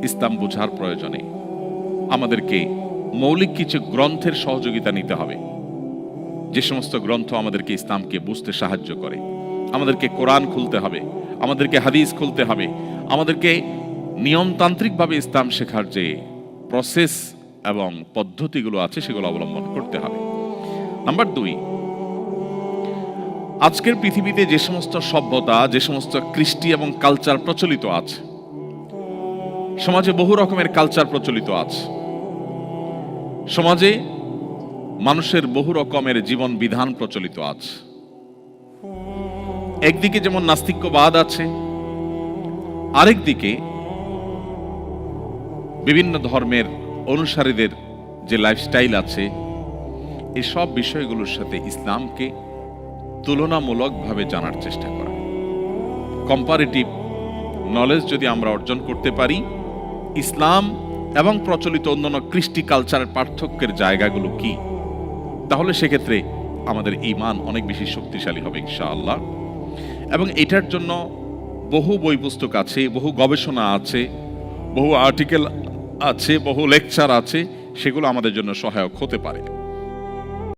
ইসলাম বোঝার প্রয়োজনে আমাদেরকে মৌলিক কিছু গ্রন্থের সহযোগিতা নিতে হবে, যে সমস্ত গ্রন্থ আমাদেরকে ইসলামকে বুঝতে সাহায্য করে। আমাদেরকে কোরআন খুলতে হবে, আমাদেরকে হাদিস খুলতে হবে, আমাদেরকে নিয়মতান্ত্রিকভাবে ইসলাম শেখার যে প্রসেস এবং পদ্ধতিগুলো আছে সেগুলো অবলম্বন করতে হবে। নাম্বার 2, আজকের পৃথিবীতে যে সমস্ত সভ্যতা, যে সমস্ত কৃষ্টি এবং কালচার প্রচলিত আছে, সমাজে বহু রকমের কালচার প্রচলিত আছে, সমাজে মানুষের বহু রকমের জীবন বিধান প্রচলিত আছে। একদিকে যেমন নাস্তিক্যবাদ আছে, আরেকদিকে বিভিন্ন ধর্মের অনুসারীদের যে লাইফস্টাইল আছে, এই সব বিষয়গুলোর সাথে ইসলামকে তুলনামূলকভাবে জানার চেষ্টা করা। কম্পারেটিভ নলেজ যদি আমরা অর্জন করতে পারি, ইসলাম এবং প্রচলিত অন্যান্য কৃষ্টি কালচারের পার্থক্যের জায়গাগুলো কি, তাহলে সেক্ষেত্রে আমাদের ঈমান অনেক বেশি শক্তিশালী হবে ইনশাআল্লাহ। এবং এটার জন্য বহু বই পুস্তক আছে, বহু গবেষণা আছে, বহু আর্টিকেল আছে, বহু লেকচার আছে, সেগুলো আমাদের জন্য সহায়ক হতে পারে।